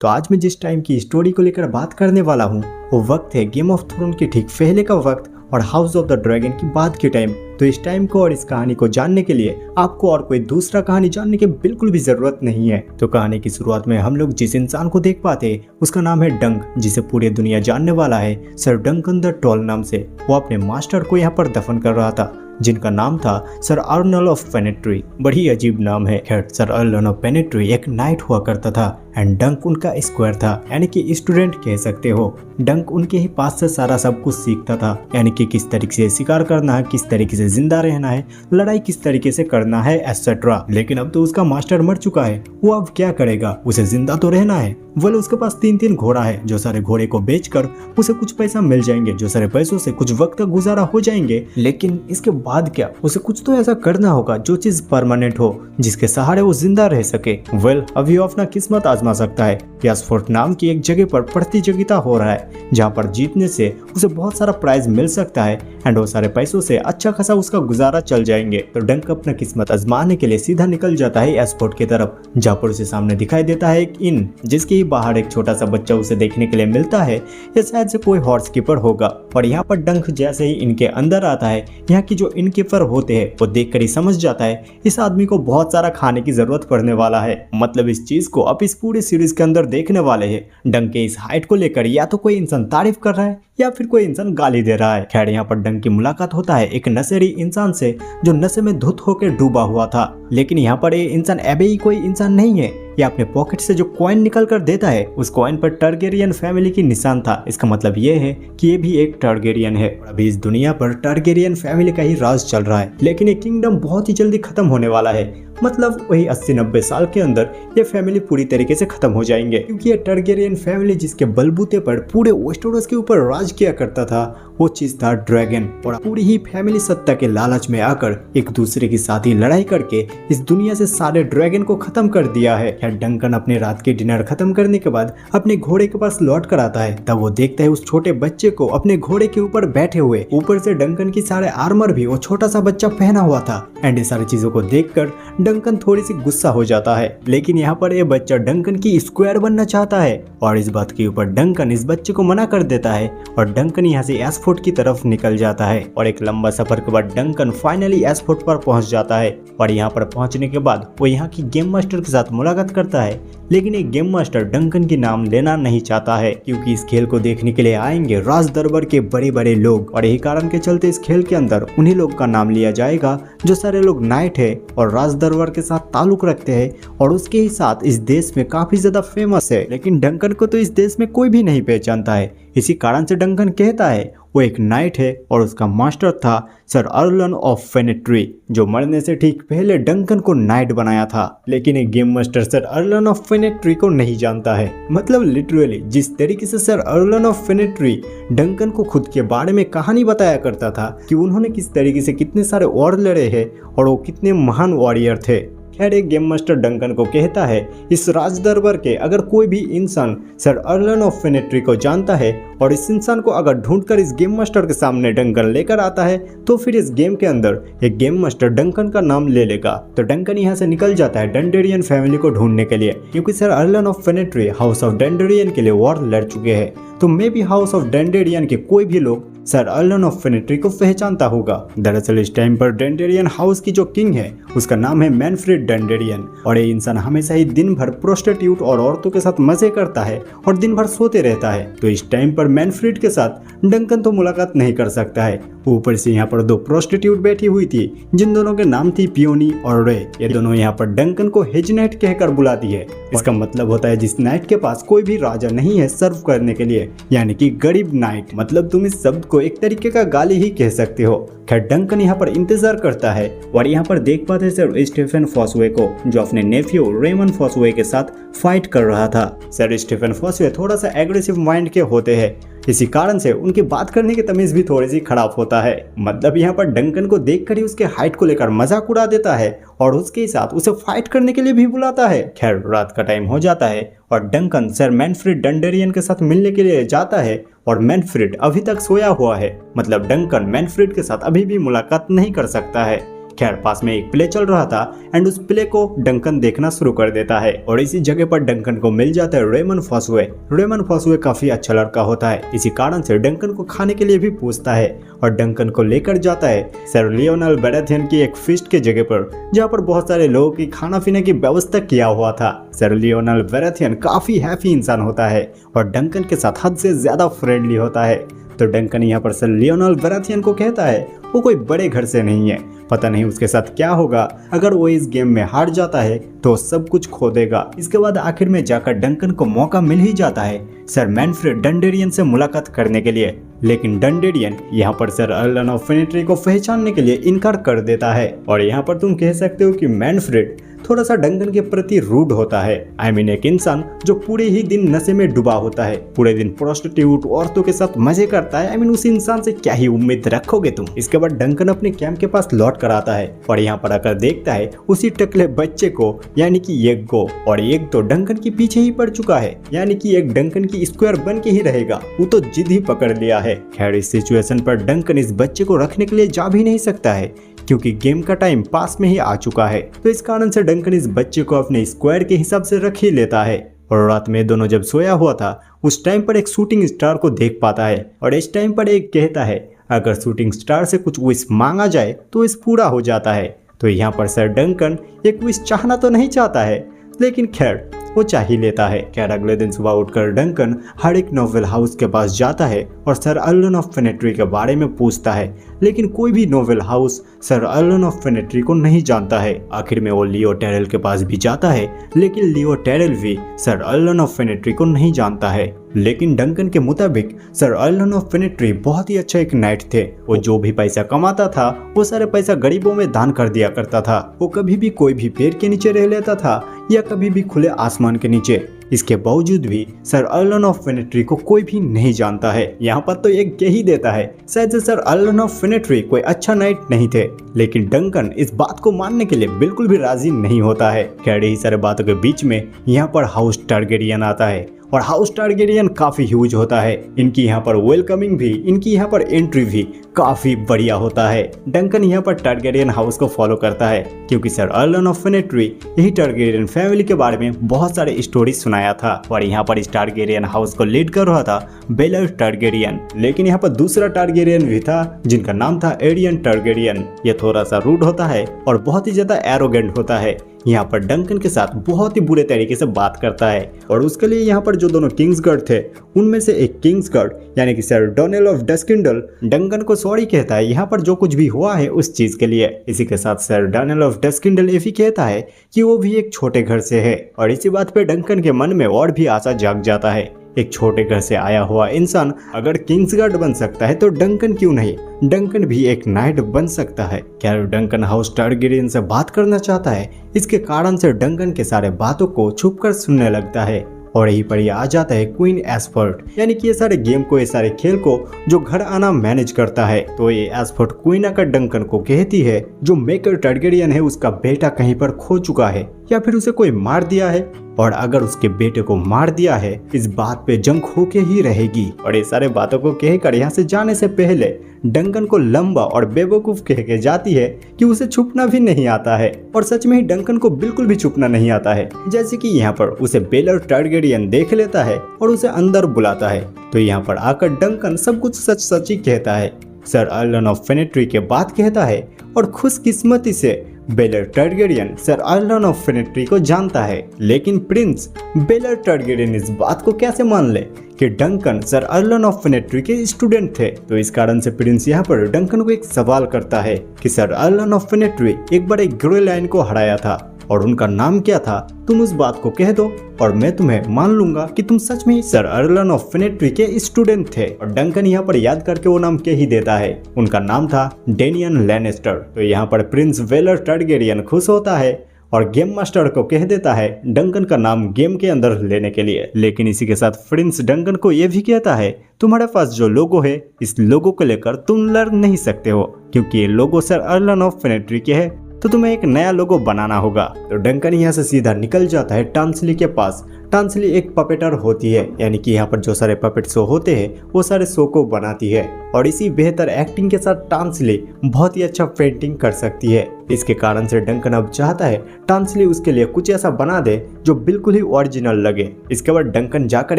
तो आज मैं जिस टाइम की स्टोरी को लेकर बात करने वाला हूँ वो वक्त है गेम ऑफ थ्रोन के ठीक पहले का वक्त और हाउस ऑफ द ड्रैगन की बाद के टाइम। तो इस टाइम को और इस कहानी को जानने के लिए आपको और कोई दूसरा कहानी जानने की बिल्कुल भी जरूरत नहीं है। तो कहानी की शुरुआत में हम लोग जिस इंसान को देख पाते हैं उसका नाम है डंक, जिसे पूरी दुनिया जानने वाला है सर डंकन द टॉल नाम से। वो अपने मास्टर को यहाँ पर दफन कर रहा था जिनका नाम था सर अर्नल ऑफ पेनेट्री। बड़ी अजीब नाम है। खैर, सर अर्नल ऑफ पेनेट्री एक नाइट हुआ करता था एंड डंक उनका स्क्वायर था, यानी कि स्टूडेंट कह सकते हो। डंक उनके ही पास से सारा सब कुछ सीखता था, यानी कि किस तरीके से शिकार करना है, किस तरीके से जिंदा रहना है, लड़ाई किस तरीके से करना है एटसेट्रा। लेकिन अब तो उसका मास्टर मर चुका है, वो अब क्या करेगा? उसे जिंदा तो रहना है। वेल, उसके पास 3 घोड़ा है, जो सारे घोड़े को बेचकर उसे कुछ पैसा मिल जाएंगे, जो सारे पैसों से कुछ वक्त का गुजारा हो जाएंगे। लेकिन इसके बाद क्या? उसे कुछ तो ऐसा करना होगा जो चीज परमानेंट हो, जिसके सहारे वो जिंदा रह सके। वेल, अभी वो अपना किस्मत आजमा सकता है। यासफोर्ट नाम की एक जगह पर प्रतियोगिता हो रहा है जहाँ पर जीतने से उसे बहुत सारा प्राइज मिल सकता है एंड वो सारे पैसों से अच्छा खासा उसका गुजारा चल जाएंगे। तो डंक अपना किस्मत आजमाने के लिए सीधा निकल जाता है एयरपोर्ट की तरफ, जहाँ पर उसे सामने दिखाई देता है एक इन, जिसके बाहर एक छोटा सा बच्चा उसे देखने के लिए मिलता है। ये शायद से कोई हॉर्स कीपर होगा। और यहाँ पर डंक जैसे ही इनके अंदर आता है, यहाँ की जो इन कीपर होते हैं वो देख कर ही समझ जाता है इस आदमी को बहुत सारा खाने की जरूरत पड़ने वाला है। मतलब इस चीज को अब इस पूरी सीरीज के अंदर देखने वाले हैं। डंक के इस हाइट को लेकर या तो कोई इंसान तारीफ कर रहा है या फिर कोई इंसान गाली दे रहा है। खैर, यहाँ पर डंक की मुलाकात होता है एक नशेड़ी इंसान से जो नशे में धुत होकर डूबा हुआ था। लेकिन यहाँ पर ये इंसान अबे ही कोई इंसान नहीं है। ये अपने पॉकेट से जो कॉइन निकल कर देता है, उस कॉइन पर टारगेरियन फैमिली की निशान था। इसका मतलब ये है कि ये भी एक टारगेरियन है। अभी इस दुनिया पर टारगेरियन फैमिली का ही राज चल रहा है, लेकिन ये किंगडम बहुत ही जल्दी खत्म होने वाला है। मतलब वही 80-90 साल के अंदर ये फैमिली पूरी तरीके से खत्म हो जाएंगे, क्योंकि ये टारगेरियन फैमिली जिसके बलबूते पर पूरे वेस्टरोस के ऊपर राज किया करता था, वो चीज था ड्रैगन। और पूरी ही फैमिली सत्ता के लालच में आकर एक दूसरे के साथ ही लड़ाई करके इस दुनिया से सारे ड्रैगन को खत्म कर दिया है। डंकन अपने रात के डिनर खत्म करने के बाद अपने घोड़े के पास लौट कर आता है, तब वो देखता है उस छोटे बच्चे को अपने घोड़े के ऊपर बैठे हुए। ऊपर से डंकन की सारे आर्मर भी वो छोटा सा बच्चा पहना हुआ था एंड ये सारी चीजों को देखकर डंकन थोड़ी सी गुस्सा हो जाता है। लेकिन यहाँ पर ये बच्चा डंकन की स्क्वायर बनना चाहता है और इस बात के ऊपर डंकन इस बच्चे को मना कर देता है और डंकन यहाँ से एस्फोर्ट की तरफ निकल जाता है। और एक लंबा सफर के बाद डंकन फाइनली एस्फोर्ट पर पहुंच जाता है और यहाँ पर पहुंचने के बाद वो यहाँ की गेम मास्टर के साथ मुलाकात करता है। लेकिन एक गेम मास्टर डंकन की नाम लेना नहीं चाहता है, क्योंकि इस खेल को देखने के लिए आएंगे राज दरबार के बड़े बड़े लोग और यही कारण के चलते इस खेल के अंदर उन्हीं लोग का नाम लिया जाएगा जो सारे लोग नाइट है और राज दरबार के साथ ताल्लुक रखते हैं और उसके ही साथ इस देश में काफी ज्यादा फेमस है। लेकिन डंकन को तो इस देश में कोई भी नहीं पहचानता है। इसी कारण से डंकन कहता है वो एक नाइट है और उसका मास्टर था सर अर्लन ऑफ फेनेट्री, जो मरने से ठीक पहले डंकन को नाइट बनाया था। लेकिन एक गेम मास्टर सर अर्लन ऑफ फेनेट्री को नहीं जानता है। मतलब लिटरली जिस तरीके से सर अर्लन ऑफ फेनेट्री डंकन को खुद के बारे में कहानी बताया करता था कि उन्होंने किस तरीके से कितने सारे वॉर लड़े हैं और वो कितने महान वॉरियर थे। खैर, एक गेम मास्टर डंकन को कहता है इस राज दरबार के अगर कोई भी इंसान सर अर्लन ऑफ फेनेट्री को जानता है और इस इंसान को अगर ढूंढकर इस गेम मास्टर के सामने डंकन लेकर आता है तो फिर इस गेम के अंदर एक गेम मास्टर डंकन का नाम ले लेगा। तो डंकन यहाँ से निकल जाता है डंडेरियन फैमिली को ढूंढने के लिए, क्योंकि सर अर्लन ऑफ फेनेट्री हाउस ऑफ डेंडेरियन के लिए वॉर लड़ चुके हैं। तो मे भी हाउस ऑफ डेंडेरियन के कोई भी लोग सर अर्लन ऑफ फेनेट्री को पहचानता होगा। दरअसल इस टाइम पर डेंडेरियन हाउस की जो किंग है उसका नाम है मैनफ्रेड डेंडेरियन और ये इंसान हमेशा ही दिन भर प्रोस्टिट्यूट और औरतों के साथ मजे करता है और दिन भर सोते रहता है। तो इस टाइम पर मैनफ्रेड के साथ डंकन तो मुलाकात नहीं कर सकता है। ऊपर से यहाँ पर 2 प्रोस्टिट्यूट बैठी हुई थी जिन दोनों के नाम थी पियोनी और रे। ये दोनों यहाँ पर डंकन को हेज नाइट कहकर बुलाती है। इसका मतलब होता है जिस नाइट के पास कोई भी राजा नहीं है सर्व करने के लिए, यानी कि गरीब नाइट। मतलब तुम इस शब्द को एक तरीके का गाली ही कह सकते हो। खैर, डंकन यहाँ पर इंतजार करता है और यहाँ पर देख पाते हैं सर स्टीफन फॉसवे को, जो अपने नेफ्यू रेमन फॉसवे के साथ फाइट कर रहा था। सर स्टीफन फॉसवे थोड़ा सा एग्रेसिव माइंड के होते हैं, इसी कारण से उनकी बात करने की तमीज भी थोड़ी सी खराब होता है। मतलब यहाँ पर डंकन को देखकर ही उसके हाइट को लेकर मजाक उड़ा देता है और उसके साथ उसे फाइट करने के लिए भी बुलाता है। खैर, रात का टाइम हो जाता है और डंकन सर मैनफ्रेड डेंडेरियन के साथ मिलने के लिए जाता है और मैनफ्रेड अभी तक सोया हुआ है। मतलब डंकन मैनफ्रेड के साथ अभी भी मुलाकात नहीं कर सकता है। खैर पास में एक प्ले चल रहा था एंड उस प्ले को डंकन देखना शुरू कर देता है और इसी जगह पर डंकन को मिल जाता है रेमन फॉसवे। रेमन फॉसवे काफी अच्छा लड़का होता है, इसी कारण से डंकन को खाने के लिए भी पूछता है और डंकन को लेकर जाता है सर लियोनेल बैराथियन की एक फीस्ट के जगह पर, जहाँ पर बहुत सारे लोगों की खाना पीने की व्यवस्था किया हुआ था। सर लियोनेल बैराथियन काफी हैप्पी इंसान होता है और डंकन के साथ हद से ज्यादा फ्रेंडली होता है। तो डंकन यहाँ पर सर लियोनेल बैराथियन को कहता है वो कोई बड़े घर से नहीं है, पता नहीं उसके साथ क्या होगा, अगर वो इस गेम में हार जाता है तो सब कुछ खो देगा। इसके बाद आखिर में जाकर डंकन को मौका मिल ही जाता है सर मैनफ्रेड डंडेरियन से मुलाकात करने के लिए, लेकिन डंडेरियन यहाँ पर सर अर्लन ऑफ फेनेट्री को पहचानने के लिए इनकार कर देता है और यहाँ पर तुम कह सकते हो कि मैनफ्रेड थोड़ा सा डंकन के प्रति रूड होता है। आई मीन एक इंसान जो पूरे ही दिन नशे में डूबा होता है, पूरे दिन प्रोस्टिट्यूट औरतों के साथ मजे करता है। आई मीन उस इंसान से क्या ही उम्मीद रखोगे तुम। इसके बाद डंकन अपने कैंप के पास लौट कर आता है और यहाँ पर आकर देखता है उसी टकले बच्चे को, यानी कि एग को, और एग तो डंकन के पीछे ही पड़ चुका है, यानी कि एक डंकन की स्क्वायर बन के ही रहेगा, वो तो जिद ही पकड़ लिया है। खैर इस सिचुएशन पर डंकन इस बच्चे को रखने के लिए जा भी नहीं सकता है क्योंकि गेम का टाइम पास में ही आ चुका है। तो इस कारण से डंकन इस बच्चे को अपने स्क्वायर के हिसाब से रख ही लेता है और रात में दोनों जब सोया हुआ था उस टाइम पर एक शूटिंग स्टार को देख पाता है और इस टाइम पर एक कहता है अगर शूटिंग स्टार से कुछ विश मांगा जाए तो इस पूरा हो जाता है। तो यहाँ पर सर डंकन एक विश चाहना तो नहीं चाहता है, लेकिन खैर वो चाह ही लेता है। खैर अगले दिन सुबह उठकर डंकन हर एक नोवेल हाउस के पास जाता है और सर अर्लन ऑफ फेनेट्री के बारे में पूछता है, लेकिन कोई भी नोवेल हाउस सर अर्लन ऑफ फेनेट्री को नहीं जानता है। आखिर में वो लियो टेरल के पास भी जाता है, लेकिन लियो टेरल भी सर अर्लन ऑफ फेनेट्री को नहीं जानता है। लेकिन डंकन के मुताबिक सर अर्लन ऑफ फेनेट्री बहुत ही अच्छा एक नाइट थे। वो जो भी पैसा कमाता था वो सारे पैसा गरीबों में दान कर दिया करता था। वो कभी भी कोई भी पेड़ के नीचे रह लेता था या कभी भी खुले आसमान के नीचे। इसके बावजूद भी सर अर्लन ऑफ फेनेट्री को कोई भी नहीं जानता है। यहाँ पर तो एक कह ही देता है शायद से सर अर्लन ऑफ फेनेट्री कोई अच्छा नाइट नहीं थे, लेकिन डंकन इस बात को मानने के लिए बिल्कुल भी राजी नहीं होता है। खैर यही सारे बातों के बीच में यहाँ पर हाउस टारगेरियन आता है और हाउस टारगेरियन काफी ह्यूज होता है। इनकी यहाँ पर वेलकमिंग भी, इनकी यहाँ पर एंट्री भी काफी बढ़िया होता है। डंकन यहाँ पर टारगेरियन हाउस को फॉलो करता है क्योंकि सर अर्लन ऑफ फेनेट्री यही टारगेरियन फैमिली के बारे में बहुत सारे स्टोरी सुनाया था और यहाँ पर इस टारगेरियन हाउस को लीड कर रहा था बेलर टारगेरियन। लेकिन यहाँ पर दूसरा टारगेरियन भी था जिनका नाम था एरियन टारगेरियन। ये थोड़ा सा रूड होता है और बहुत ही ज्यादा एरोगेंट होता है। यहाँ पर डंकन के साथ बहुत ही बुरे तरीके से बात करता है और उसके लिए यहाँ पर जो दोनों किंग्सगार्ड थे उनमें से एक किंग्सगार्ड यानी कि सर डोनेल ऑफ डस्किंडल डंकन को सॉरी कहता है यहाँ पर जो कुछ भी हुआ है उस चीज के लिए। इसी के साथ सर डोनेल ऑफ डस्किंडल ये भी कहता है कि वो भी एक छोटे घर से है और इसी बात पे डंकन के मन में और भी आशा जाग जाता है। एक छोटे घर से आया हुआ इंसान अगर किंग्सगार्ड बन सकता है तो डंकन क्यों नहीं, डंकन भी एक नाइट बन सकता है। क्या डंकन हाउस टारगेरियन से बात करना चाहता है, इसके कारण से डंकन के सारे बातों को छुपकर सुनने लगता है और यहीं पर ये आ जाता है क्वीन एस्फर्ट, यानी कि ये सारे गेम को, ये सारे खेल को जो घर आना मैनेज करता है। तो ये एस्फर्ट क्वीन आकर डंकन को कहती है जो मेकर टारगेरियन है उसका बेटा कहीं पर खो चुका है या फिर उसे कोई मार दिया है और अगर उसके बेटे को मार दिया है इस बात पे जंग होके ही रहेगी। और ये सारे बातों को कहकर यहाँ से जाने से पहले डंकन को लंबा और बेवकूफ कह के जाती है कि उसे छुपना भी नहीं आता है और सच में ही डंकन को बिल्कुल भी छुपना नहीं आता है। जैसे कि यहाँ पर उसे बेलर टारगेरियन देख लेता है और उसे अंदर बुलाता है। तो यहाँ पर आकर डंकन सब कुछ सच सच ही कहता है, सर अर्लन ऑफ फेनेट्री के बात कहता है और खुशकिस्मती से बेलर टारगेरियन सर अर्लन ऑफ फेनेट्री को जानता है। लेकिन प्रिंस बेलर टारगेरियन इस बात को कैसे मान ले कि डंकन सर अर्लन ऑफ फेनेट्री के स्टूडेंट थे। तो इस कारण से प्रिंस यहाँ पर डंकन को एक सवाल करता है कि सर अर्लन ऑफ फेनेट्री एक बार एक ग्रे लाइन को हराया था और उनका नाम क्या था, तुम उस बात को कह दो और मैं तुम्हें मान लूंगा कि तुम सच में सर अर्लन ऑफ फेनेट्री के स्टूडेंट थे। और डंकन यहाँ पर याद करके वो नाम कह ही देता है, उनका नाम था डेनियन लैनिस्टर। तो यहाँ पर प्रिंस वेलर टारगेरियन खुश होता है और गेम मास्टर को कह देता है डंकन का नाम गेम के अंदर लेने के लिए। लेकिन इसी के साथ प्रिंस डंकन को यह भी कहता है तुम्हारे पास जो लोगो है इस लोगो को लेकर तुम लड़ नहीं सकते हो क्योंकि ये लोगो सर अर्लन ऑफ फेनेट्री के है, तो तुम्हें एक नया लोगो बनाना होगा। तो डंकन यहाँ से सीधा निकल जाता है टांसली के पास। टांसली एक पपेटर होती है, यानी कि यहाँ पर जो सारे पपेट शो होते हैं वो सारे शो को बनाती है और इसी बेहतर एक्टिंग के साथ टांसली बहुत ही अच्छा पेंटिंग कर सकती है। इसके कारण से डंकन अब चाहता है टांसली उसके लिए कुछ ऐसा बना दे जो बिल्कुल ही ओरिजिनल लगे। इसके बाद डंकन जाकर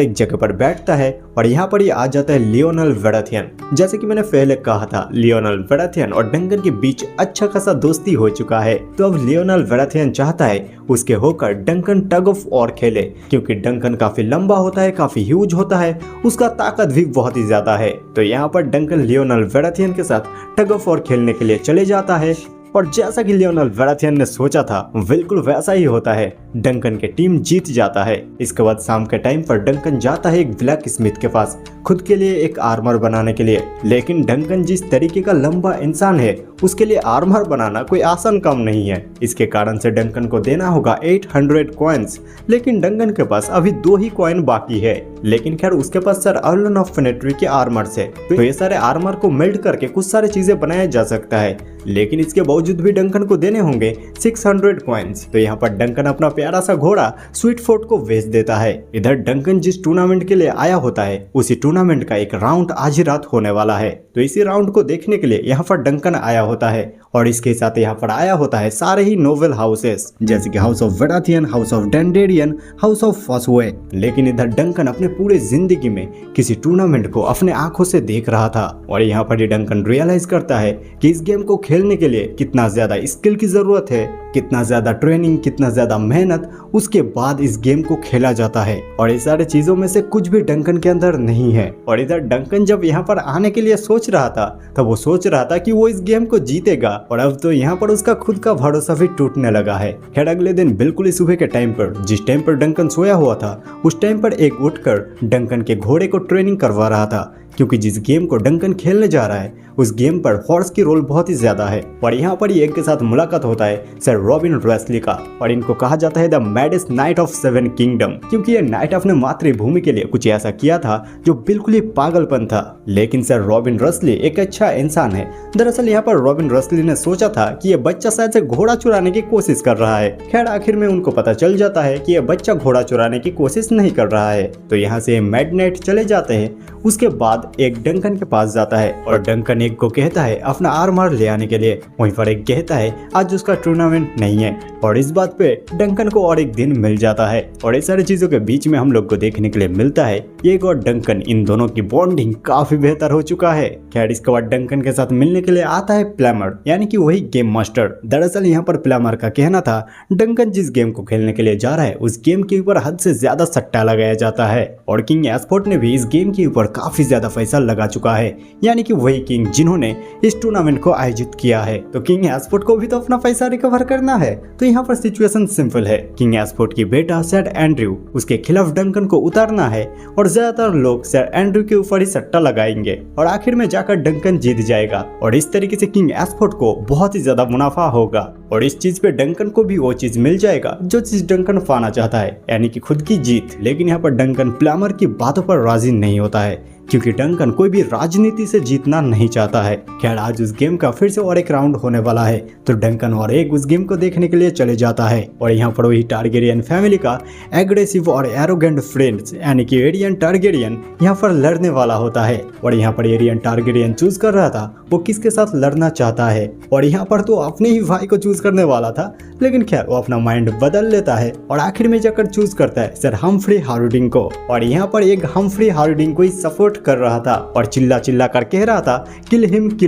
एक जगह पर बैठता है और यहाँ पर ये आ जाता है लियोनेल वेराथियन। जैसे कि मैंने पहले कहा था, लियोनेल वेराथियन और डंकन के बीच अच्छा खासा दोस्ती हो चुका है। तो अब लियोनेल वेराथियन चाहता है उसके होकर डंकन टग ऑफ वॉर खेले, क्योंकि डंकन काफी लंबा होता है, काफी ह्यूज होता है, उसका ताकत भी बहुत ही ज्यादा है। तो यहाँ पर डंकन लियोनेल वेराथियन के साथ टग ऑफ वॉर खेलने के लिए चले जाता है और जैसा कि लियोनेल वेराथियन ने सोचा था बिल्कुल वैसा ही होता है, डंकन के टीम जीत जाता है। इसके बाद शाम के टाइम पर डंकन जाता है एक ब्लैक स्मिथ के पास खुद के लिए एक आर्मर बनाने के लिए, लेकिन डंकन जिस तरीके का लंबा इंसान है उसके लिए आर्मर बनाना कोई आसान काम नहीं है। इसके कारण से डंकन को देना होगा 800 कॉइन्स, लेकिन डंकन के पास अभी 2 ही कॉइन बाकी है। लेकिन खैर उसके पास सर अर्लन ऑफ फेनेट्री के आर्मर से तो ये सारे आर्मर को मेल्ट करके कुछ सारी चीजें बनाया जा सकता है, लेकिन इसके बावजूद भी डंकन को देने होंगे 600 कॉइन्स। तो यहाँ पर डंकन अपना प्यारा सा घोड़ा स्वीटफोर्ट को बेच देता है। इधर डंकन जिस टूर्नामेंट के लिए आया होता है उसी टूर्नामेंट का एक राउंड आज ही रात होने वाला है, तो इसी राउंड को देखने के लिए यहाँ पर डंकन आया होता है और इसके साथ यहाँ पर आया होता है सारे ही नोवेल हाउसेस, जैसे कि हाउस ऑफ वेराथियन, हाउस ऑफ डेंडेरियन, हाउस ऑफ फॉसवे। लेकिन इधर डंकन अपने पूरे जिंदगी में किसी टूर्नामेंट को अपने आंखों से देख रहा था और यहाँ पर डंकन रियलाइज करता है कि इस गेम को खेलने के लिए कितना ज्यादा स्किल की जरूरत है, कितना ज्यादा ट्रेनिंग, कितना ज्यादा मेहनत, उसके बाद इस गेम को खेला जाता है और इस सारे चीजों में से कुछ भी डंकन के अंदर नहीं है। और इधर डंकन जब यहाँ पर आने के लिए सोच रहा था तब वो सोच रहा था कि वो इस गेम को जीतेगा और अब तो यहाँ पर उसका खुद का भरोसा भी टूटने लगा है। खैर अगले दिन बिल्कुल ही सुबह के टाइम पर जिस टाइम पर डंकन सोया हुआ था उस टाइम पर एक उठकर डंकन के घोड़े को ट्रेनिंग करवा रहा था, क्योंकि जिस गेम को डंकन खेलने जा रहा है उस गेम पर हॉर्स की रोल बहुत ही ज्यादा है। और यहाँ पर एक के साथ मुलाकात होता है सर रॉबिन रेस्ली का और इनको कहा जाता है द मैडेस्ट नाइट ऑफ 7 किंगडम, क्योंकि ये नाइट अपने मातृभूमि के लिए कुछ ऐसा किया था जो बिल्कुल ही पागलपन था। लेकिन सर रॉबिन रेस्ली एक अच्छा इंसान है। दरअसल यहाँ पर रॉबिन रेस्ली ने सोचा था कि ये बच्चा शायद से घोड़ा चुराने की कोशिश कर रहा है। खैर आखिर में उनको पता चल जाता है कि ये बच्चा घोड़ा चुराने की कोशिश नहीं कर रहा है। तो यहाँ से मैड नाइट चले जाते हैं। उसके बाद एक डंकन के पास जाता है और डंकन एक को कहता है अपना आर्मर ले आने के लिए, वहीं पर एक कहता है आज उसका टूर्नामेंट नहीं है और इस बात पे डंकन को और एक दिन मिल जाता है। और इस सारी चीजों के बीच में हम लोग को देखने के लिए मिलता है एक और डंकन, इन दोनों की बॉन्डिंग काफी बेहतर हो चुका है। खैर इसके बाद डंकन के साथ मिलने के लिए आता है प्लैमर, यानी कि वही गेम मास्टर। दरअसल यहाँ पर प्लैमर का कहना था डंकन जिस गेम को खेलने के लिए जा रहा है उस गेम के ऊपर हद से ज्यादा सट्टा लगाया जाता है और किंग एस्पोर्ट ने भी इस गेम के ऊपर काफी ज्यादा पैसा लगा चुका है, यानी कि वही किंग जिन्होंने इस टूर्नामेंट को आयोजित किया है। तो किंग एस्पोर्ट को भी तो अपना पैसा रिकवर करना है। तो यहाँ पर सिचुएशन सिंपल है, किंग एस्पोर्ट की बेटा सर एंड्रयू उसके खिलाफ डंकन को उतारना है और ज्यादातर लोग सर एंड्रयू के ऊपर ही सट्टा लगाएंगे और आखिर में जाकर डंकन जीत जाएगा और इस तरीके से किंग एस्पोर्ट को बहुत ही ज्यादा मुनाफा होगा और इस चीज पे डंकन को भी वो चीज मिल जाएगा जो चीज डंकन पाना चाहता है, यानी कि खुद की जीत। लेकिन यहाँ पर डंकन प्लैमर की बातों पर राजी नहीं होता है, क्योंकि डंकन कोई भी राजनीति से जीतना नहीं चाहता है। खैर आज उस गेम का फिर से और एक राउंड होने वाला है, तो डंकन और एक उस गेम को देखने के लिए चले जाता है और यहाँ पर वही टारगेरियन फैमिली का एग्रेसिव और एरोगेंट फ्रेंड्स, यानी कि एरियन टारगेरियन यहाँ पर लड़ने वाला होता है। और यहाँ पर एरियन टारगेरियन चूज कर रहा था वो किसके साथ लड़ना चाहता है और यहाँ पर तो अपने ही भाई को चूज करने वाला था, लेकिन खैर वो अपना माइंड बदल लेता है और आखिर में जाकर चूज करता है सर हम्फ्री हार्डिंग को। और यहाँ पर एक हम्फ्री हार्डिंग को ही सपोर्ट कर रहा था और चिल्ला चिल्ला कर कह रहा था किल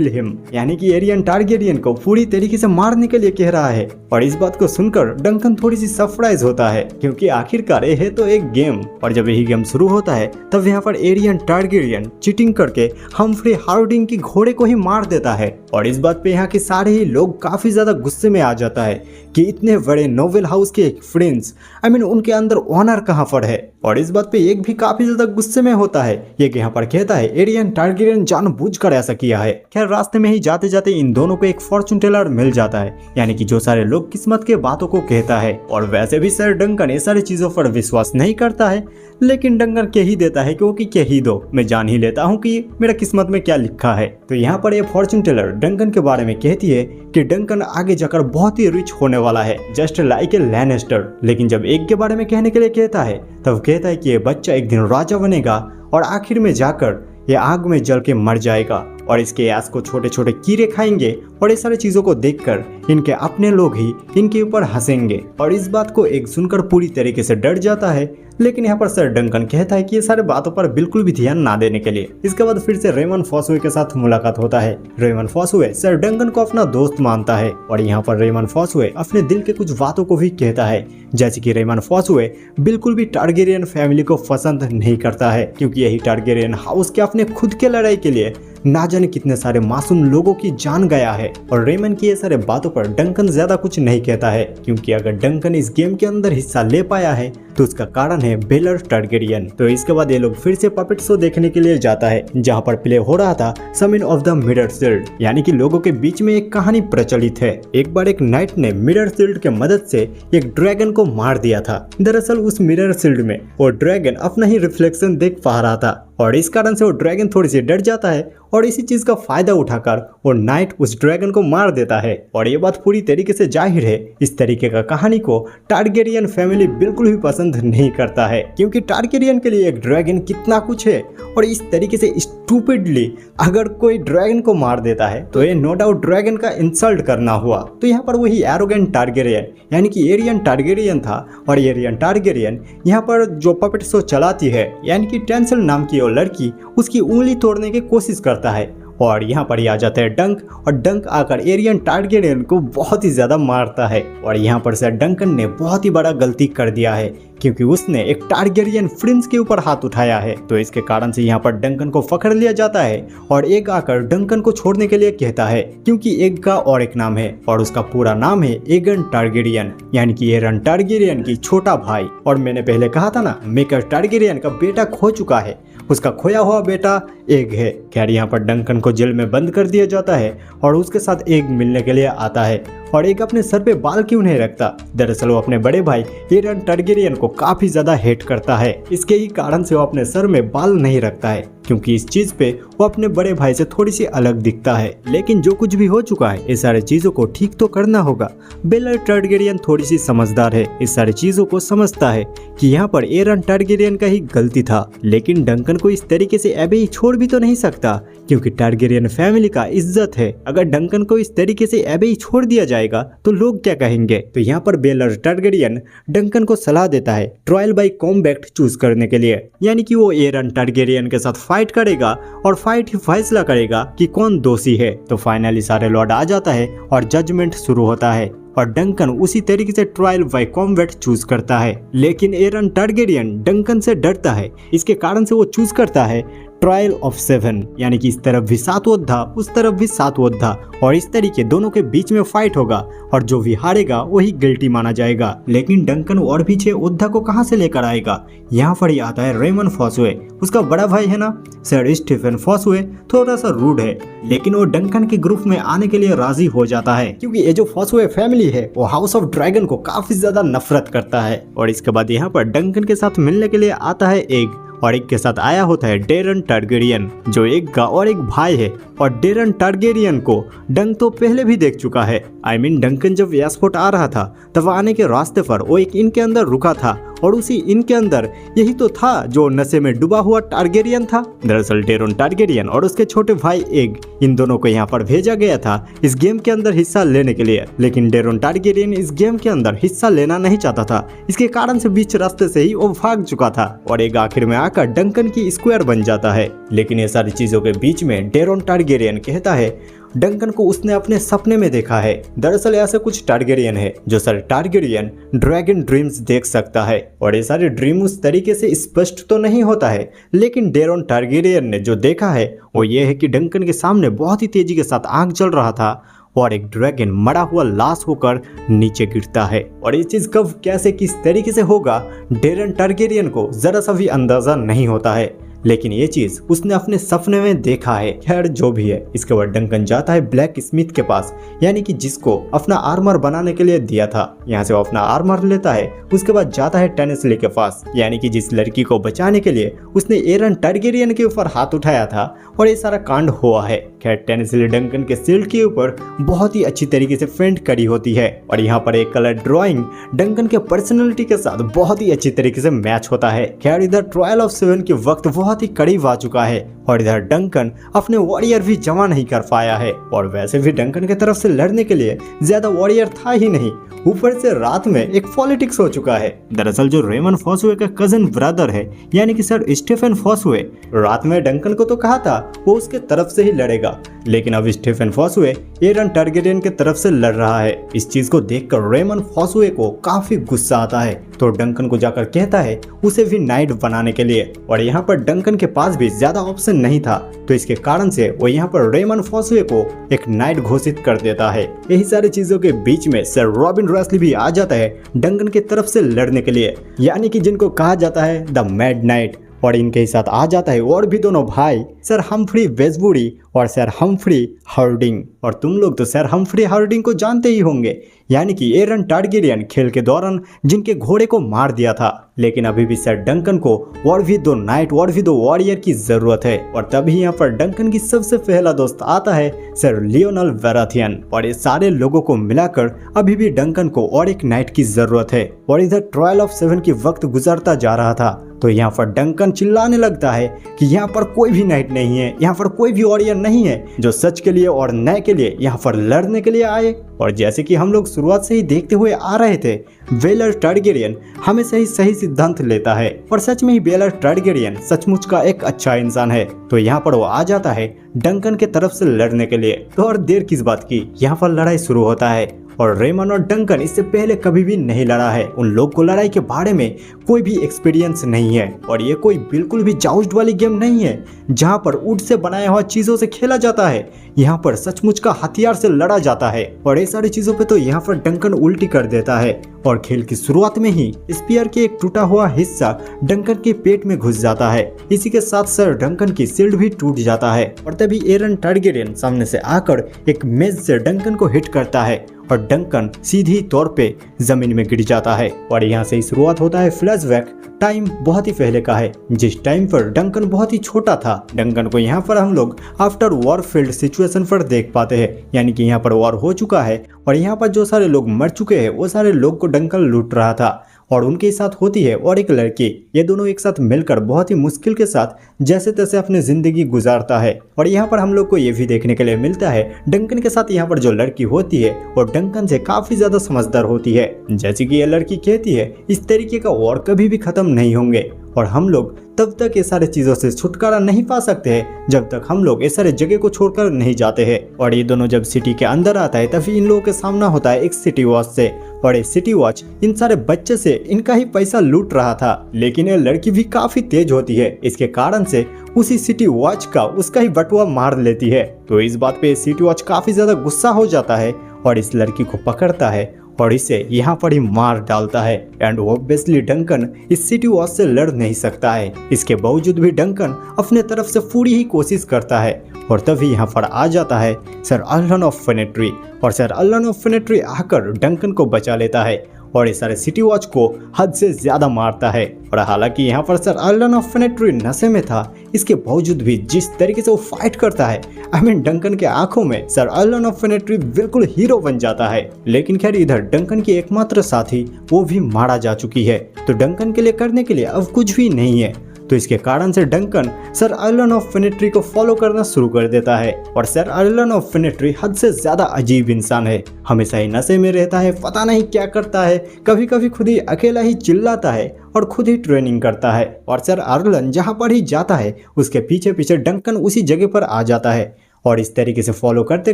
हिम, यानी कि एरियन टारगेरियन को पूरी तरीके से मारने के लिए कह रहा है। और इस बात को सुनकर डंकन थोड़ी सी सरप्राइज होता है, क्योंकि आखिरकार ये है तो एक गेम और जब यही गेम शुरू होता है तब यहाँ पर एरियन टारगेरियन चीटिंग करके हम्फ्री हार्डिंग की घोड़े को ही मार देता है। और इस बात पे यहाँ के सारे ही लोग काफी ज्यादा गुस्से में आ जाता है कि इतने बड़े नोवेल हाउस के फ्रेंड्स उनके अंदर ऑनर कहाँ पर है। और इस बात पे एक भी काफी ज्यादा गुस्से में होता है, ये यहाँ पर कहता है एरियन टारगेरियन जानबूझकर ऐसा किया है। खैर रास्ते में ही जाते जाते इन दोनों को एक फॉर्चून टेलर मिल जाता है, यानी कि जो सारे लोग किस्मत के बातों को कहता है। और वैसे भी सर डंकन ये सारी चीजों पर विश्वास नहीं करता है, लेकिन डंकन कह ही देता है क्योंकि कह ही दो, मैं जान ही लेता हूँ कि मेरा किस्मत में क्या लिखा है। तो यहाँ पर ये फॉर्चून टेलर डंकन के बारे में कहती है कि डंकन आगे जाकर बहुत ही रिच होने वाला है, जस्ट लाइक ए लैनिस्टर। लेकिन जब एग के बारे में कहने के लिए कहता है तब कहता है कि ये बच्चा एक दिन राजा बनेगा और आखिर में जाकर ये आग में जल के मर जाएगा और इसके आस को छोटे छोटे कीड़े खाएंगे और ये सारी चीजों को देखकर इनके अपने लोग ही इनके ऊपर हंसेंगे। और इस बात को एक सुनकर पूरी तरीके से डर जाता है। लेकिन यहाँ पर सर डंकन कहता है कि ये सारे बातों पर बिल्कुल भी ध्यान ना देने के लिए। इसके बाद फिर से रेमंड फॉसवे के साथ मुलाकात होता है। रेमंड फॉसवे सर डंकन को अपना दोस्त मानता है और यहाँ पर रेमंड फॉसवे अपने दिल के कुछ बातों को भी कहता है, जैसे कि रेमंड फॉसवे बिल्कुल भी टारगेरियन फैमिली को पसंद नहीं करता है, क्योंकि यही टारगेरियन हाउस के अपने खुद के लड़ाई के लिए ना जाने कितने सारे मासूम लोगों की जान गया है। और रेमंड की ये सारे बातों पर डंकन ज्यादा कुछ नहीं कहता है, क्योंकि अगर डंकन इस गेम के अंदर हिस्सा ले पाया है तो उसका कारण है बेलर टारगेरियन। तो इसके बाद ये लोग फिर से पपेट शो देखने के लिए जाता है, जहाँ पर प्ले हो रहा था समिन ऑफ द मिरर शील्ड, यानी कि लोगों के बीच में एक कहानी प्रचलित है। एक बार एक नाइट ने मिरर शील्ड के मदद से एक ड्रैगन को मार दिया था। दरअसल उस मिरर शील्ड में वो ड्रैगन अपना ही रिफ्लेक्शन देख पा रहा था और इस कारण से वो ड्रैगन थोड़ी सी डर जाता है और इसी चीज का फायदा उठाकर वो नाइट उस ड्रैगन को मार देता है। और ये बात पूरी तरीके से जाहिर है, इस तरीके का कहानी को टारगेरियन फैमिली बिल्कुल भी पसंद नहीं करता है, क्योंकि टारगेरियन के लिए एक ड्रैगन कितना कुछ है। और इस तरीके से स्टूपिडली अगर कोई ड्रैगन को मार देता है तो ये नो डाउट ड्रैगन का इंसल्ट करना हुआ। तो यहाँ पर वही एरोगेंट टारगेरियन यानी कि एरियन टारगेरियन था और एरियन टारगेरियन यहाँ पर जो पपेट शो चलाती है यानी कि टेंसल नाम की वो लड़की उसकी उंगली तोड़ने की कोशिश करता है। और यहाँ पर ही आ जाता है डंक और डंक आकर एरियन टारगेरियन को बहुत ही ज्यादा मारता है। और यहाँ पर सर डंकन ने बहुत ही बड़ा गलती कर दिया है, क्योंकि उसने एक टारगेरियन प्रिंस के ऊपर हाथ उठाया है। तो इसके कारण से यहाँ पर डंकन को पकड़ लिया जाता है और एग आकर डंकन को छोड़ने के लिए कहता है, क्योंकि एग का और एक नाम है और उसका पूरा नाम है एगन टारगेरियन, यानी कि एरन टारगेरियन की छोटा भाई। और मैंने पहले कहा था ना, मेकर टारगेरियन का बेटा खो चुका है, उसका खोया हुआ बेटा एग है। खैर यहाँ पर डंकन को जेल में बंद कर दिया जाता है और उसके साथ एग मिलने के लिए आता है। और एग अपने सर पे बाल क्यों नहीं रखता? दरअसल वो अपने बड़े भाई एरन टारगेरियन को काफी ज्यादा हेट करता है, इसके ही कारण से वो अपने सर में बाल नहीं रखता है, क्योंकि इस चीज पे वो अपने बड़े भाई से थोड़ी सी अलग दिखता है। लेकिन जो कुछ भी हो चुका है इस सारी चीजों को ठीक तो करना होगा। बेलर टारगेरियन थोड़ी सी समझदार है, इस सारी चीजों को समझता है कि यहाँ पर एरन टारगेरियन का ही गलती था। लेकिन डंकन को इस तरीके से ऐसे ही छोड़ भी तो नहीं सकता, क्योंकि टारगेरियन फैमिली का इज्जत है। अगर डंकन को इस तरीके से ऐसे ही छोड़ दिया जाएगा तो लोग क्या कहेंगे? तो यहाँ पर बेलर टारगेरियन डंकन को सलाह देता है ट्रायल बाय कॉम्बैट चूज करने के लिए, यानी कि वो एरन टारगेरियन के साथ फाइट करेगा और फाइट ही फैसला करेगा कि कौन दोषी है। तो फाइनली सारे लॉर्ड आ जाता है और जजमेंट शुरू होता है और डंकन उसी तरीके से ट्रायल बाय कॉम्बैट चूज करता है। लेकिन एरन टारगेरियन डंकन से डरता है, इसके कारण से वो चूज करता है ट्रायल ऑफ 7, यानी कि इस तरफ भी 7 योद्धा उस तरफ भी 7 योद्धा, और इस तरीके दोनों के बीच में फाइट होगा और जो भी हारेगा वही गिल्टी माना जाएगा। लेकिन डंकन और भी 6 योद्धा को कहां से लेकर आएगा? यहाँ पर ही आता है रेमन फॉसवे, उसका बड़ा भाई है ना सर स्टीफन फॉसवे, थोड़ा सा रूड है, लेकिन वो डंकन के ग्रुप में आने के लिए राजी हो जाता है, क्योंकि ये जो फॉसवे फैमिली है वो हाउस ऑफ ड्रैगन को काफी ज्यादा नफरत करता है। और इसके बाद यहाँ पर डंकन के साथ मिलने के लिए आता है एग, और एक के साथ आया होता है डेरन टारगेरियन, जो एक का और एक भाई है। और डेरन टारगेरियन को डंक तो पहले भी देख चुका है। डंकन जब एयरपोर्ट आ रहा था तब आने के रास्ते पर वो एक इन के अंदर रुका था, और उसी इन के अंदर यही तो था जो नशे में डूबा हुआ टारगेरियन था। दरअसल डेरन टारगेरियन और उसके छोटे भाई एग, इन दोनों को यहाँ पर भेजा गया था इस गेम के अंदर हिस्सा लेने के लिए। लेकिन डेरन टारगेरियन इस गेम के अंदर हिस्सा लेना नहीं चाहता था, इसके कारण से बीच रास्ते से ही वो भाग चुका था और एक आखिर में आकर डंकन की स्क्वायर बन जाता है। लेकिन ये सारी चीजों के बीच में डेरन टारगेरियन कहता है डंकन को उसने अपने सपने में देखा है। दरअसल ऐसे कुछ टारगेरियन है जो सर टारगेरियन ड्रैगन ड्रीम्स देख सकता है, और ये सारे ड्रीम उस तरीके से स्पष्ट तो नहीं होता है, लेकिन डेरन टारगेरियन ने जो देखा है वो ये है कि डंकन के सामने बहुत ही तेजी के साथ आग जल रहा था और एक ड्रैगन मरा हुआ लाश होकर नीचे गिरता है। और ये चीज कब कैसे किस तरीके से होगा डेरन टारगेरियन को जरा सा भी अंदाजा नहीं होता है। लेकिन ये चीज उसने अपने सपने में देखा है। खैर जो भी है, इसके बाद डंकन जाता है ब्लैक स्मिथ के पास, यानी कि जिसको अपना आर्मर बनाने के लिए दिया था। यहाँ से वो अपना आर्मर लेता है, उसके बाद जाता है टेनेस्ली के पास, यानी कि जिस लड़की को बचाने के लिए उसने एरन टारगेरियन के ऊपर हाथ उठाया था और ये सारा कांड हुआ है। खैर टेनेस्ली डंकन के शील्ड के ऊपर बहुत ही अच्छी तरीके से पेंट करी होती है और यहाँ पर एक कलर ड्राइंग डंकन के पर्सनैलिटी के साथ बहुत ही अच्छी तरीके से मैच होता है। खैर इधर ट्रायल ऑफ 7 के वक्त बहुत ही करीब आ चुका है और इधर डंकन अपने वॉरियर भी जमा नहीं कर पाया है और वैसे भी डंकन की तरफ से लड़ने के लिए ज्यादा वॉरियर था ही नहीं, ऊपर से रात में एक पॉलिटिक्स हो चुका है। दरअसल जो रेमन फॉसवे का कजन ब्रदर है, यानी कि सर स्टीफन फॉसवे, रात में डंकन को तो कहा था वो उसके तरफ से ही लड़ेगा, लेकिन अब स्टीफन फॉसवे एरन टारगेरियन के तरफ से लड़ रहा है। इस चीज को देखकर रेमन फॉसवे को काफी गुस्सा आता है, तो डंकन को जाकर कहता है उसे भी नाइट बनाने के लिए, और यहाँ पर डंकन के पास भी ज्यादा ऑप्शन नहीं था, तो इसके कारण से वो यहाँ पर रेमन फॉसवे को एक नाइट घोषित कर देता है। यही सारी चीजों के बीच में सर रॉबिन रैसली भी आ जाता है डंकन की तरफ से लड़ने के लिए, यानी कि जिनको कहा जाता है द मैड नाइट, और इनके साथ आ जाता है और भी दोनों भाई सर हम्फ्री वेसबुरी और सर हम्फ्री हार्डिंग। और तुम लोग तो सर हम्फ्री हार्डिंग को जानते ही होंगे, यानी कि एरन टारगेरियन खेल के दौरान जिनके घोड़े को मार दिया था, लेकिन अभी भी सर डंकन को और भी दो नाइट और भी दो वॉरियर की जरूरत है। और तभी यहाँ पर डंकन की सबसे पहला दोस्त आता है सर लियोनल वेराथियन, और ये सारे लोगों को मिलाकर अभी भी डंकन को और एक नाइट की जरूरत है। और इधर ट्रायल ऑफ 7 की वक्त गुजरता जा रहा था, तो यहाँ पर डंकन चिल्लाने लगता है कि यहाँ पर कोई भी नाइट नहीं है, यहाँ पर कोई भी वॉरियर नहीं है जो सच के लिए और न्याय के लिए यहाँ पर लड़ने के लिए आए। और जैसे कि हम लोग शुरुआत से ही देखते हुए आ रहे थे, वेलर टारगेरियन हमेशा ही सही सिद्धांत लेता है, और सच में ही वेलर टारगेरियन सचमुच का एक अच्छा इंसान है। तो यहाँ पर वो आ जाता है डंकन के तरफ से लड़ने के लिए। तो और देर किस बात की, यहाँ पर लड़ाई शुरू होता है, और रेमन और डंकन इससे पहले कभी भी नहीं लड़ा है। उन लोग को लड़ाई के बारे में कोई भी एक्सपीरियंस नहीं है, और ये कोई बिल्कुल भी जाउस्ट वाली गेम नहीं है जहां पर वुड से बनाया हुआ चीजों से खेला जाता है। यहाँ पर सचमुच का हथियार से लड़ा जाता है, और ये सारी चीजों पे तो यहाँ पर डंकन उल्टी कर देता है, और खेल की शुरुआत में ही स्पीयर के एक टूटा हुआ हिस्सा डंकन के पेट में घुस जाता है। इसी के साथ सर डंकन की शील्ड भी टूट जाता है, और तभी एरन टारगेरियन सामने से आकर एक मेज से डंकन को हिट करता है, और डंकन सीधी तौर पे जमीन में गिर जाता है। और यहाँ से ही शुरुआत होता है फ्लैशबैक। टाइम बहुत ही पहले का है, जिस टाइम पर डंकन बहुत ही छोटा था। डंकन को यहाँ पर हम लोग आफ्टर वॉर फील्ड सिचुएशन पर देख पाते हैं, यानी कि यहाँ पर वॉर हो चुका है और यहाँ पर जो सारे लोग मर चुके हैं वो सारे लोग को डंकन लूट रहा था, और उनके साथ होती है और एक लड़की। ये दोनों एक साथ मिलकर बहुत ही मुश्किल के साथ जैसे तैसे अपनी जिंदगी गुजारता है। और यहाँ पर हम लोग को ये भी देखने के लिए मिलता है डंकन के साथ यहाँ पर जो लड़की होती है वो डंकन से काफी ज्यादा समझदार होती है। जैसे कि ये लड़की कहती है इस तरीके का वॉर कभी भी खत्म नहीं होंगे, और हम लोग तब तक ये सारे चीजों से छुटकारा नहीं पा सकते हैं जब तक हम लोग ये सारे जगह को छोड़कर नहीं जाते हैं। और ये दोनों जब सिटी के अंदर आता है तभी इन लोगों के सामना होता है एक सिटी वॉच से, और ये सिटी वॉच इन सारे बच्चे से इनका ही पैसा लूट रहा था। लेकिन ये लड़की भी काफी तेज होती है, इसके कारण से उसी सिटी वॉच का उसका ही बटुआ मार लेती है। तो इस बात पे सिटी वॉच काफी ज्यादा गुस्सा हो जाता है और इस लड़की को पकड़ता है और इसे यहाँ पर ही मार डालता है। एंड ऑब्वियसली डंकन इस सिटी वॉच से लड़ नहीं सकता है। इसके बावजूद भी डंकन अपने तरफ से पूरी ही कोशिश करता है, और तभी यहाँ पर आ जाता है सर अल्लन ऑफ फेनेट्री, और सर अल्लन ऑफ फेनेट्री आकर डंकन को बचा लेता है और इस सारे सिटी वॉच को हद से ज्यादा मारता है। और हालांकि यहाँ पर सर अल्लन ऑफ फेनेट्री नशे में था, इसके बावजूद भी जिस तरीके से वो फाइट करता है, डंकन के आंखों में सर अल्लन ऑफ फेनेट्री बिल्कुल हीरो बन जाता है। लेकिन खैर इधर डंकन की एकमात्र साथी वो भी मारा जा चुकी है, तो डंकन के लिए करने के लिए अब कुछ भी नहीं है। तो इसके कारण से डंकन सर अल्लन ऑफ फेनेट्री को फॉलो करना शुरू कर देता है, और सर अल्लन ऑफ फेनेट्री हद से ज्यादा अजीब इंसान है। हमेशा ही नशे में रहता है, पता नहीं क्या करता है, कभी कभी खुद ही अकेला ही चिल्लाता है और खुद ही ट्रेनिंग करता है। और सर अल्लन जहाँ पर ही जाता है उसके पीछे पीछे डंकन उसी जगह पर आ जाता है, और इस तरीके से फॉलो करते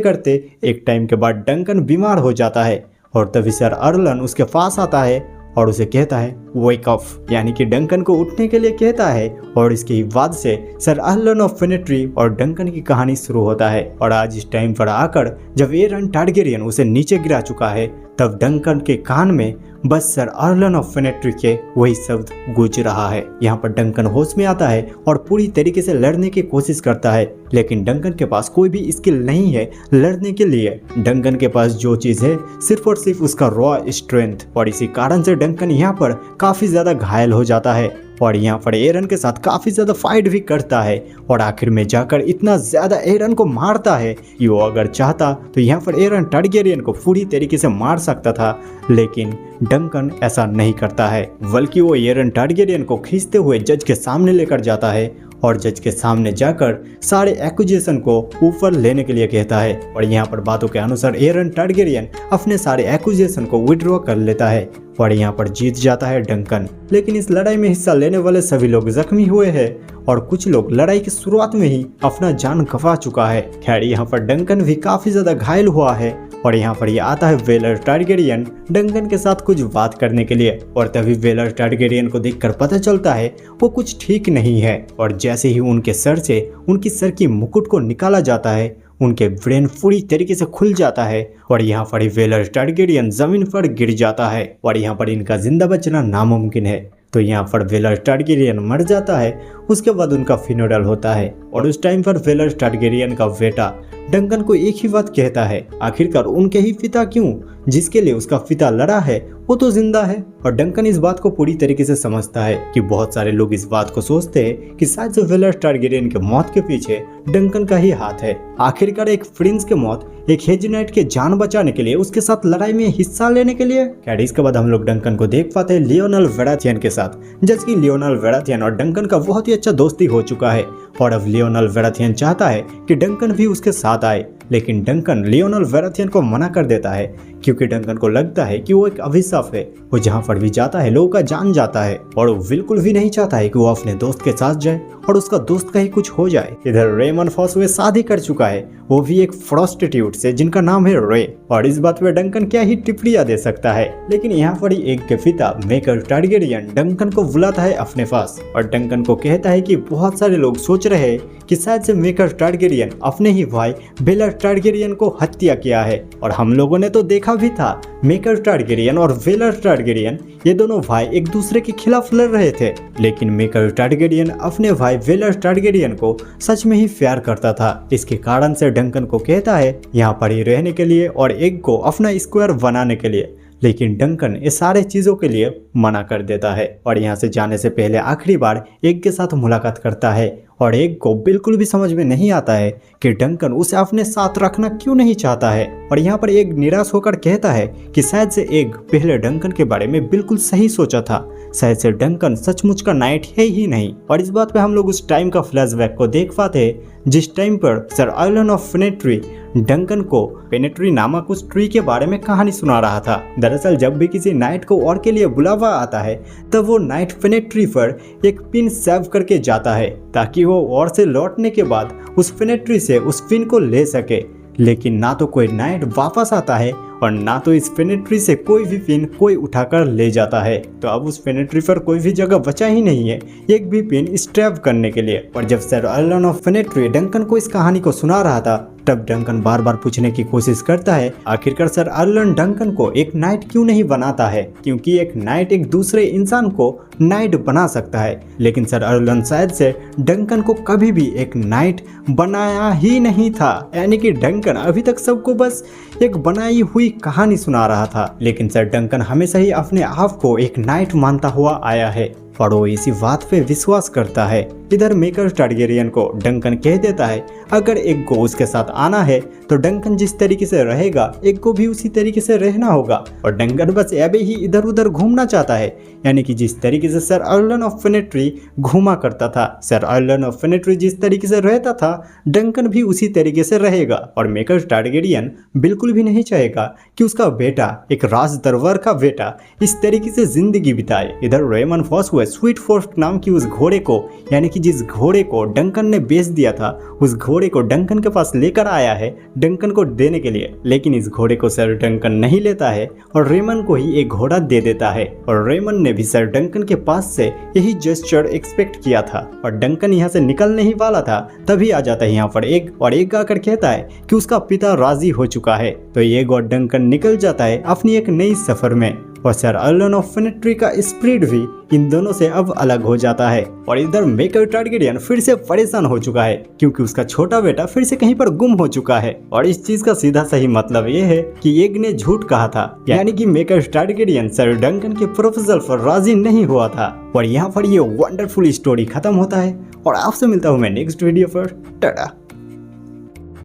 करते एक टाइम के बाद डंकन बीमार हो जाता है। और तभी सर अल्लन उसके पास आता है और उसे कहता है वेक अप, यानी कि डंकन को उठने के लिए कहता है और इसके बाद से सर अर्लन ऑफ फेनेट्री और डंकन की कहानी शुरू होता है। और आज इस टाइम पर आकर जब एरन टारगेरियन उसे नीचे गिरा चुका है तब डंकन के कान में बस सर अर्लन ऑफ फेनेट्री के वही शब्द गूंज रहा है। यहाँ पर डंकन होश में आता है और पूरी तरीके से लड़ने की कोशिश करता है, लेकिन डंकन के पास कोई भी स्किल नहीं है लड़ने के लिए। डंकन के पास जो चीज़ है सिर्फ और सिर्फ उसका रॉ स्ट्रेंथ, और इसी कारण से डंकन यहाँ पर काफ़ी ज़्यादा घायल हो जाता है और यहाँ पर एरन के साथ काफ़ी ज़्यादा फाइट भी करता है और आखिर में जाकर इतना ज़्यादा एरन को मारता है कि वो अगर चाहता तो यहाँ पर एरन टारगेरियन को पूरी तरीके से मार सकता था, लेकिन डंकन ऐसा नहीं करता है, बल्कि वो एरन टारगेरियन को खींचते हुए जज के सामने लेकर जाता है और जज के सामने जाकर सारे एक्यूजेशन को ऊपर लेने के लिए कहता है। और यहाँ पर बातों के अनुसार एरन टारगेरियन अपने सारे एक्यूजेशन को विड्रॉ कर लेता है और यहाँ पर जीत जाता है डंकन। लेकिन इस लड़ाई में हिस्सा लेने वाले सभी लोग जख्मी हुए हैं और कुछ लोग लड़ाई की शुरुआत में ही अपना जान गंवा चुका है। खैर यहाँ पर डंकन भी काफी ज्यादा घायल हुआ है और यहाँ पर यह आता है वेलर टारगेरियन डंकन के साथ कुछ बात करने के लिए, और तभी वेलर टारगेरियन को देखकर पता चलता है वो कुछ ठीक नहीं है। और जैसे ही उनके सर से उनकी सर की मुकुट को निकाला जाता है उनके ब्रेन पूरी तरीके से खुल जाता है और यहाँ पर वेलर टारगेरियन जमीन पर गिर जाता है और यहाँ पर इनका जिंदा बचना नामुमकिन है। तो यहाँ पर वेलर टारगेरियन मर जाता है। उसके बाद उनका फ्यूनरल होता है और उस टाइम पर वेलर टारगेरियन का बेटा डंकन को एक ही बात कहता है, आखिरकार उनके ही पिता क्यों, जिसके लिए उसका पिता लड़ा है वो तो जिंदा है। और डंकन इस बात को पूरी तरीके से समझता है कि बहुत सारे लोग इस बात को सोचते हैं कि शायद से वेलर टारगेरियन के मौत के पीछे डंकन का ही हाथ है। आखिरकार एक प्रिंस के मौत एक हेज नाइट के जान बचाने के लिए, उसके साथ लड़ाई में हिस्सा लेने के लिए। खैर इसके बाद हम लोग डंकन को देख पाते हैं लियोनल वेराथियन के साथ, जबकि लियोनल वेराथियन और डंकन का बहुत ही अच्छा दोस्ती हो चुका है और अब लियोनल वेराथियन चाहता है कि डंकन भी उसके साथ आए, लेकिन डंकन लियोनल वेराथियन को मना कर देता है क्योंकि डंकन को लगता है कि वो एक अभिशाप है। वो जहाँ पर भी जाता है लोगों का जान जाता है और वो बिल्कुल भी नहीं चाहता है कि वो अपने दोस्त के साथ जाए और उसका दोस्त का ही कुछ हो जाए। इधर रेमन फॉसवे शादी कर चुका है, वो भी एक प्रोस्टिट्यूट से जिनका नाम है रे, और इस बात पे डंकन क्या ही टिप्पणियां दे सकता है। लेकिन यहाँ पर ही एक के पिता मेकर टारगेरियन डंकन को बुलाता है अपने पास और डंकन को कहता है कि बहुत सारे लोग सोच रहे हैं कि शायद से मेकर टारगेरियन अपने ही भाई वेलर टारगेरियन को हत्या किया है, और हम लोगों ने तो देखा भी था मेकर टारगेरियन और वेलर टारगेरियन ये दोनों भाई एक दूसरे के खिलाफ लड़ रहे थे, लेकिन मेकर टारगेरियन अपने भाई वेलर टारगेरियन को सच में ही प्यार करता था। इसके कारण से डंकन को कहता है यहाँ पर ही रहने के लिए और एग को अपना स्क्वायर बनाने के लिए, लेकिन डंकन ये सारे चीज़ों के लिए मना कर देता है और यहाँ से जाने से पहले आखिरी बार एग के साथ मुलाकात करता है और एग को बिल्कुल भी समझ में नहीं आता है कि डंकन उसे अपने साथ रखना क्यों नहीं चाहता है। और यहाँ पर एग निराश होकर कहता है कि शायद से एग पहले डंकन के बारे में बिल्कुल सही सोचा था, शायद से डंकन सचमुच का नाइट है ही नहीं। और इस बात पे हम लोग उस टाइम का फ्लैशबैक को देख पाते हैं जिस टाइम पर सर अर्लन ऑफ फेनेट्री डंकन को फेनेट्री नामक उस ट्री के बारे में कहानी सुना रहा था। दरअसल जब भी किसी नाइट को और के लिए बुलावा आता है तब वो नाइट फेनेट्री पर एक पिन सेव करके जाता है ताकि वो और से लौटने के बाद उस फेनेट्री से उस पिन को ले सके, लेकिन ना तो कोई नाइट वापस आता है और ना तो इस फेनेट्री से कोई भी पिन कोई उठाकर ले जाता है। तो अब उस फेनेट्री पर कोई भी जगह बचा ही नहीं है एक भी पिन स्ट्रैप करने के लिए। और जब सर अर्लन ऑफ फेनेट्री डंकन को इस कहानी को सुना रहा था तब डंकन बार बार पूछने की कोशिश करता है आखिरकार सर अर्लन डंकन को एक नाइट क्यों नहीं बनाता है, क्योंकि एक नाइट एक दूसरे इंसान को नाइट बना सकता है, लेकिन सर अर्लन शायद से डंकन को कभी भी एक नाइट बनाया ही नहीं था। यानी कि डंकन अभी तक सबको बस एक बनाई हुई कहानी सुना रहा था, लेकिन सर डंकन हमेशा ही अपने आप को एक नाइट मानता हुआ आया है और वो इसी बात पे विश्वास करता है। इधर मेकर टारगेरियन को डंकन कह देता है अगर एग को उसके साथ आना है तो डंकन जिस तरीके से रहेगा एग को भी उसी तरीके से रहना होगा, और डंकन बस अबे ही इधर उधर घूमना चाहता है, यानी कि जिस तरीके से सर अर्लन ऑफ फेनेट्री घूमा करता था, सर अर्लन ऑफ फेनेट्री जिस तरीके से रहता था डंकन भी उसी तरीके से रहेगा। और मेकर टारगेरियन बिल्कुल भी नहीं चाहेगा कि उसका बेटा, एक राज दरबार का बेटा, इस तरीके से जिंदगी बिताए। इधर रेमन फॉसवेस स्वीट फोर्स्ट नाम की उस घोड़े को, यानी कि जिस घोड़े को डंकन ने बेच दिया था, उस घोड़े को डंकन के पास लेकर आया है डंकन को देने के लिए। लेकिन इस घोड़े को सर डंकन नहीं लेता है और रेमन को ही एक घोड़ा दे देता है। और रेमन ने भी सर डंकन के पास से यही जेस्चर एक्सपेक्ट किया था। और डंकन यहाँ से निकलने ही वाला था, तभी आ जाता है यहाँ पर एग, और एग आकर कहता है कि उसका पिता राजी हो चुका है। तो एग और डंकन निकल जाता है अपनी एक नई सफर में। और सर अर्लन ऑफ फेनेट्री का स्प्रिट भी इन दोनों से अब अलग हो जाता है। और इधर मेकर टारगेरियन फिर से परेशान हो चुका है क्योंकि उसका छोटा बेटा फिर से कहीं पर गुम हो चुका है। और इस चीज का सीधा सही मतलब ये है कि एग ने झूठ कहा था, यानी कि मेकर टारगेरियन सर डंकन के प्रपोजल पर राजी नहीं हुआ था। और यहाँ पर ये वंडरफुल स्टोरी खत्म होता है। और आपसे मिलता हूँ मैं नेक्स्ट वीडियो पर। टाटा।